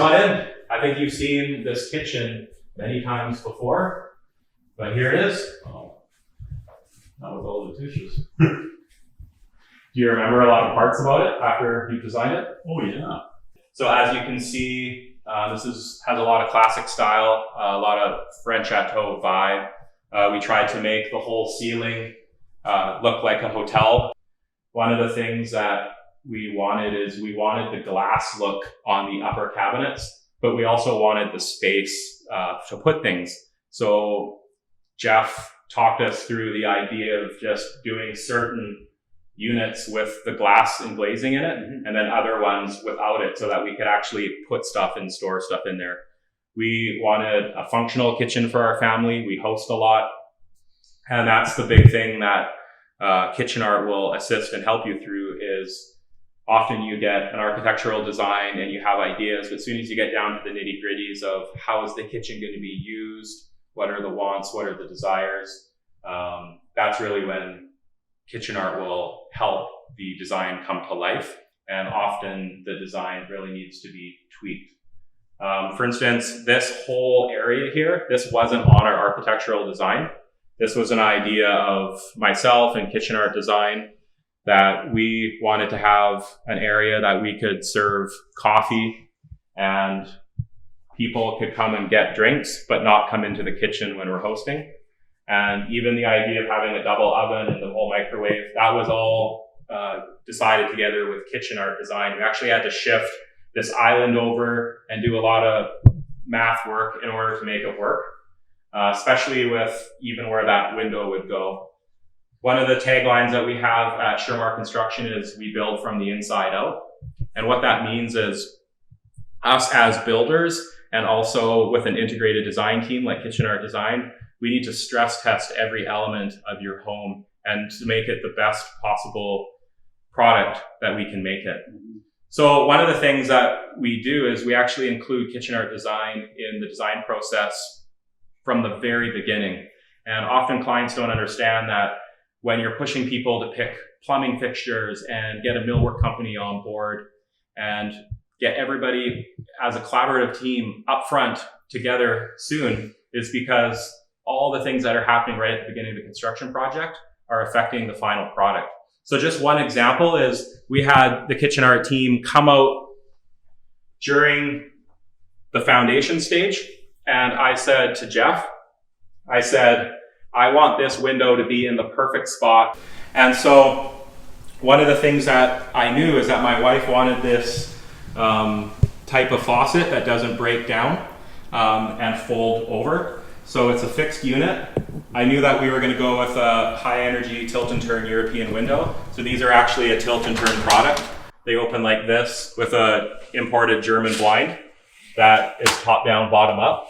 on in. I think you've seen this kitchen many times before, but here it is. Oh, not with all the tissues. Do you remember a lot of parts about it after you designed it? Oh yeah. So as you can see, this has a lot of classic style, a lot of French Chateau vibe. We tried to make the whole ceiling look like a hotel. One of the things that we wanted the glass look on the upper cabinets, but we also wanted the space to put things. So Jeff talked us through the idea of just doing certain units with the glass and glazing in it, and then other ones without it, so that we could actually put stuff and store stuff in there. We wanted a functional kitchen for our family. We host a lot, and that's the big thing that Kitchen Art will assist and help you through. Is often you get an architectural design and you have ideas, but as soon as you get down to the nitty gritties of how is the kitchen going to be used, what are the wants, what are the desires, that's really when Kitchen Art will help the design come to life. And often the design really needs to be tweaked. For instance, this whole area here, this wasn't on our architectural design. This was an idea of myself and Kitchen Art Design, that we wanted to have an area that we could serve coffee and people could come and get drinks, but not come into the kitchen when we're hosting. And even the idea of having a double oven and the whole microwave, that was all decided together with Kitchen Art Design. We actually had to shift this island over and do a lot of math work in order to make it work, especially with even where that window would go. One of the taglines that we have at Shirmar Construction is we build from the inside out. And what that means is us as builders, and also with an integrated design team like Kitchen Art Design, we need to stress test every element of your home and to make it the best possible product that we can make it. So one of the things that we do is we actually include Kitchen Art Design in the design process from the very beginning. And often clients don't understand that when you're pushing people to pick plumbing fixtures and get a millwork company on board and get everybody as a collaborative team up front together soon, is because all the things that are happening right at the beginning of the construction project are affecting the final product. So just one example is we had the Kitchen Art team come out during the foundation stage, and I said to Jeff, I want this window to be in the perfect spot. And so one of the things that I knew is that my wife wanted this type of faucet that doesn't break down and fold over. So it's a fixed unit. I knew that we were going to go with a high energy tilt and turn European window. So these are actually a tilt and turn product. They open like this with a imported German blind that is top down, bottom up.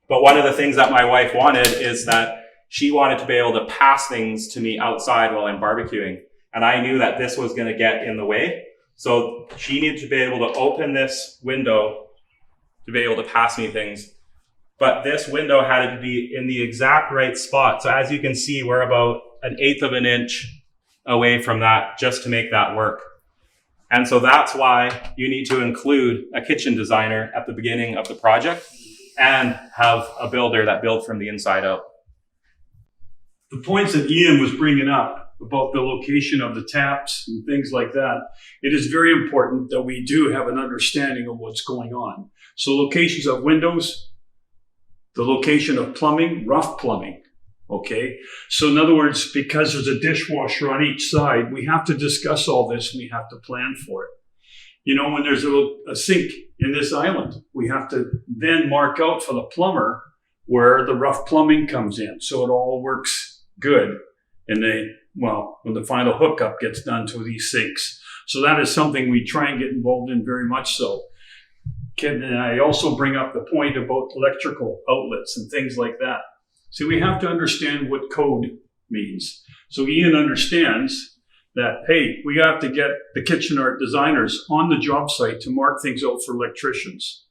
But one of the things that my wife wanted is that she wanted to be able to pass things to me outside while I'm barbecuing. And I knew that this was going to get in the way. So she needed to be able to open this window to be able to pass me things. But this window had to be in the exact right spot. So as you can see, we're about 1/8 of an inch away from that just to make that work. And so that's why you need to include a kitchen designer at the beginning of the project and have a builder that builds from the inside out. The points that Ian was bringing up about the location of the taps and things like that, it is very important that we do have an understanding of what's going on. So locations of windows, the location of plumbing, rough plumbing, okay? So in other words, because there's a dishwasher on each side, we have to discuss all this and we have to plan for it. You know, when there's a sink in this island, we have to then mark out for the plumber where the rough plumbing comes in, so it all works good and when the final hookup gets done to these sinks. So that is something we try and get involved in very much so. Ken and I also bring up the point about electrical outlets and things like that. See, we have to understand what code means. So Ian understands that, hey, we have to get the Kitchen Art designers on the job site to mark things out for electricians.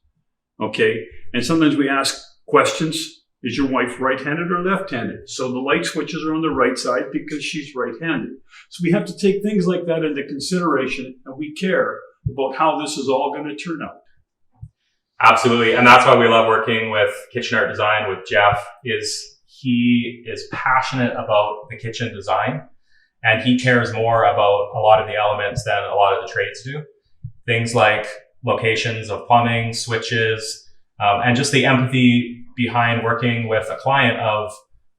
Okay? And sometimes we ask questions. Is your wife right-handed or left-handed? So the light switches are on the right side because she's right-handed. So we have to take things like that into consideration, and we care about how this is all going to turn out. Absolutely. And that's why we love working with Kitchen Art Design with Jeff. He is passionate about the kitchen design, and he cares more about a lot of the elements than a lot of the trades do. Things like locations of plumbing, switches, and just the empathy behind working with a client of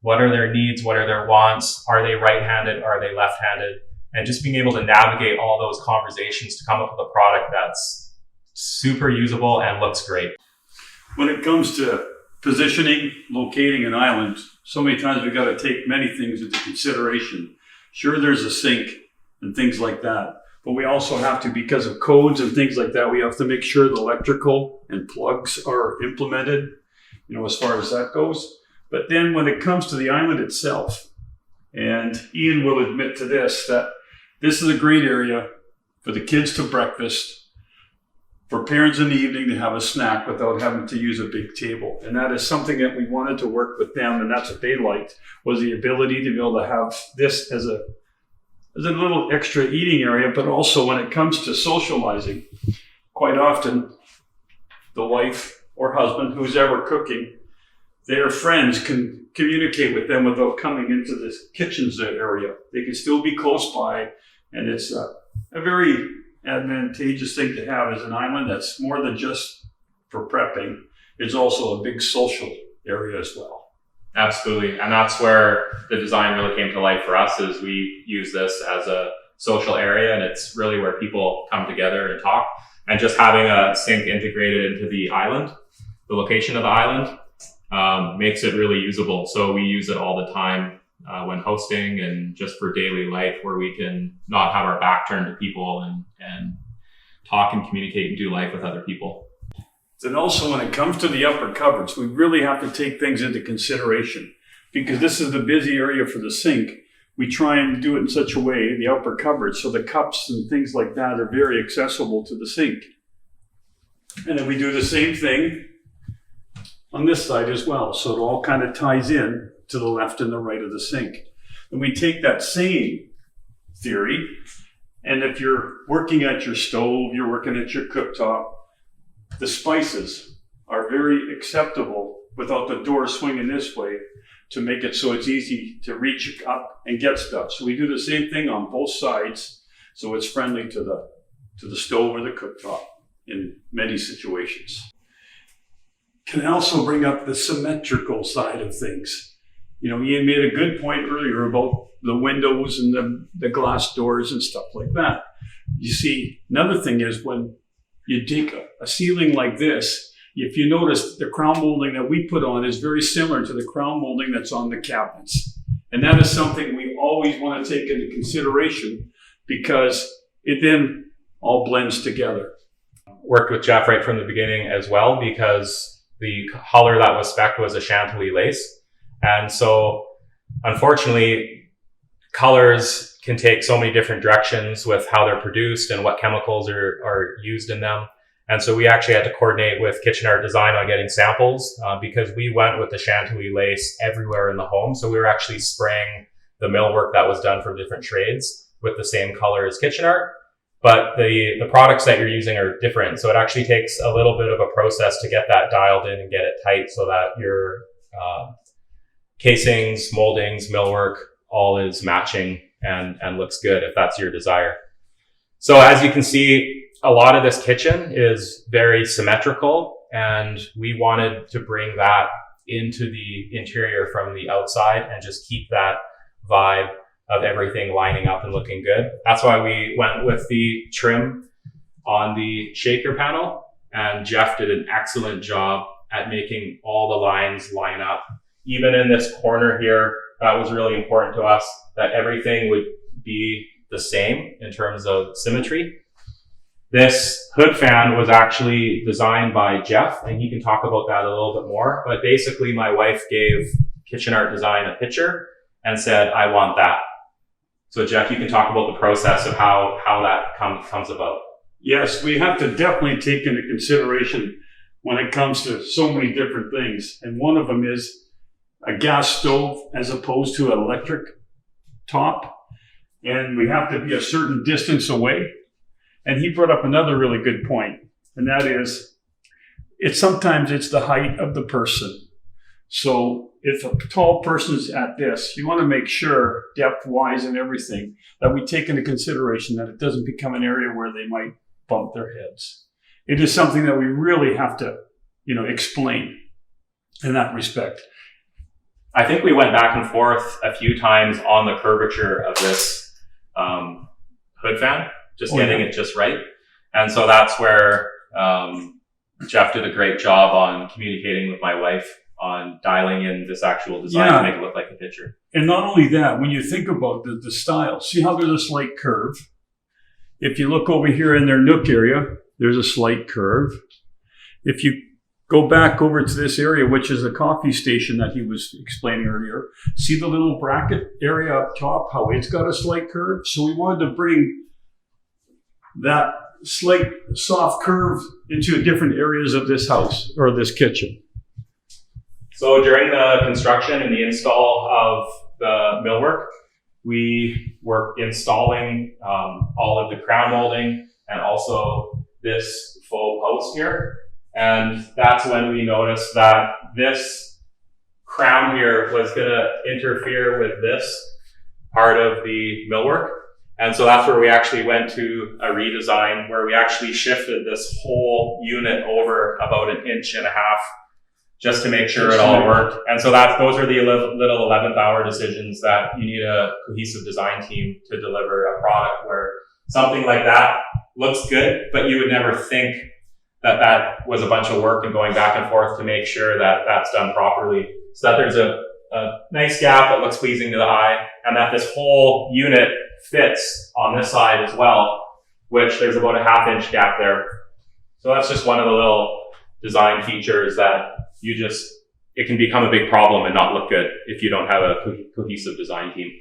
what are their needs, what are their wants, are they right-handed, are they left-handed, and just being able to navigate all those conversations to come up with a product that's super usable and looks great. When it comes to positioning, locating an island, so many times we've got to take many things into consideration. Sure, there's a sink and things like that, but we also have to, because of codes and things like that, we have to make sure the electrical and plugs are implemented, as far as that goes. But then when it comes to the island itself, and Ian will admit to this, that this is a great area for the kids to breakfast, for parents in the evening to have a snack without having to use a big table. And that is something that we wanted to work with them, and that's what they liked, was the ability to be able to have this as a little extra eating area. But also when it comes to socializing, quite often the wife or husband who's ever cooking, their friends can communicate with them without coming into this kitchen's area. They can still be close by, and it's a very advantageous thing to have as an island that's more than just for prepping. It's also a big social area as well. Absolutely. And that's where the design really came to life for us, is we use this as a social area, and it's really where people come together and talk. And just having a sink integrated into the island, the location of the island, makes it really usable. So we use it all the time when hosting, and just for daily life, where we can not have our back turned to people and talk and communicate and do life with other people. And also when it comes to the upper cupboards, we really have to take things into consideration, because this is the busy area for the sink. We try and do it in such a way, the upper cupboards, so the cups and things like that are very accessible to the sink. And then we do the same thing on this side as well. So it all kind of ties in to the left and the right of the sink. And we take that same theory, and if you're working at your stove, you're working at your cooktop, the spices are very acceptable without the door swinging this way, to make it so it's easy to reach up and get stuff. So we do the same thing on both sides, so it's friendly to the stove or the cooktop in many situations. Can also bring up the symmetrical side of things. Ian made a good point earlier about the windows and the glass doors and stuff like that. You see, another thing is when you take a ceiling like this, if you notice, the crown molding that we put on is very similar to the crown molding that's on the cabinets. And that is something we always want to take into consideration, because it then all blends together. Worked with Jeff right from the beginning as well, because the color that was spec'd was a chantilly lace. And so unfortunately, colors can take so many different directions with how they're produced and what chemicals are used in them. And so we actually had to coordinate with Kitchen Art Design on getting samples, because we went with the chantilly lace everywhere in the home. So we were actually spraying the millwork that was done from different trades with the same color as Kitchen Art. But the products that you're using are different. So it actually takes a little bit of a process to get that dialed in and get it tight, so that your casings, moldings, millwork, all is matching and looks good if that's your desire. So as you can see, a lot of this kitchen is very symmetrical, and we wanted to bring that into the interior from the outside and just keep that vibe of everything lining up and looking good. That's why we went with the trim on the shaker panel, and Jeff did an excellent job at making all the lines line up. Even in this corner here, that was really important to us, that everything would be the same in terms of symmetry. This hood fan was actually designed by Jeff, and he can talk about that a little bit more. But basically, my wife gave Kitchen Art Design a picture and said, I want that. So Jeff, you can talk about the process of how that comes about. Yes, we have to definitely take into consideration when it comes to so many different things. And one of them is a gas stove as opposed to an electric top. And we have to be a certain distance away. And he brought up another really good point, and that is, sometimes it's the height of the person. So if a tall person's at this, you want to make sure, depth-wise and everything, that we take into consideration that it doesn't become an area where they might bump their heads. It is something that we really have to, explain in that respect. I think we went back and forth a few times on the curvature of this hood fan, just getting it just right. And so that's where Jeff did a great job on communicating with my wife on dialing in this actual design to make it look like a picture. And not only that, when you think about the style, see how there's a slight curve? If you look over here in their nook area, there's a slight curve. If you go back over to this area, which is a coffee station that he was explaining earlier, see the little bracket area up top, how it's got a slight curve? So we wanted to bring that slight soft curve into different areas of this house or this kitchen. So during the construction and the install of the millwork, we were installing all of the crown molding and also this faux post here. And that's when we noticed that this crown here was going to interfere with this part of the millwork. And so that's where we actually went to a redesign where we actually shifted this whole unit over about 1.5 inches just to make sure it all worked. And so those are the little 11th hour decisions that you need a cohesive design team to deliver a product where something like that looks good, but you would never think that was a bunch of work and going back and forth to make sure that that's done properly, so that there's a nice gap that looks pleasing to the eye, and that this whole unit fits on this side as well, which there's about a 1/2 inch gap there. So that's just one of the little design features that it can become a big problem and not look good if you don't have a cohesive design team.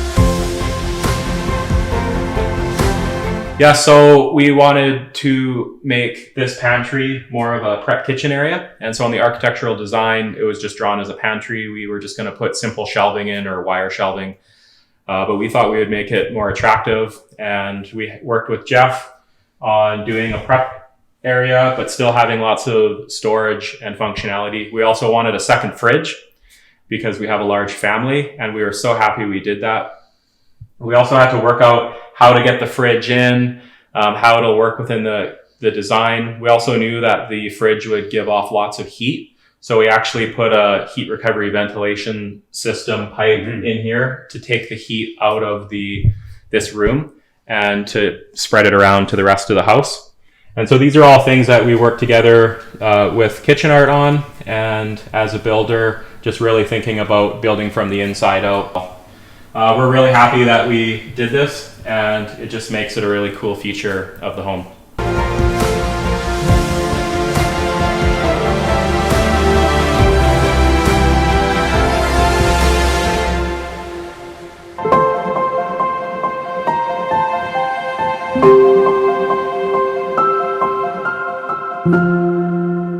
Yeah, so we wanted to make this pantry more of a prep kitchen area. And so on the architectural design, it was just drawn as a pantry. We were just going to put simple shelving in or wire shelving. But we thought we would make it more attractive. And we worked with Jeff on doing a prep area, but still having lots of storage and functionality. We also wanted a second fridge because we have a large family, and we were so happy we did that. We also had to work out how to get the fridge in, how it'll work within the design. We also knew that the fridge would give off lots of heat. So we actually put a heat recovery ventilation system pipe in here to take the heat out of this room and to spread it around to the rest of the house. And so these are all things that we work together with Kitchen Art on, and as a builder, just really thinking about building from the inside out. We're really happy that we did this, and it just makes it a really cool feature of the home.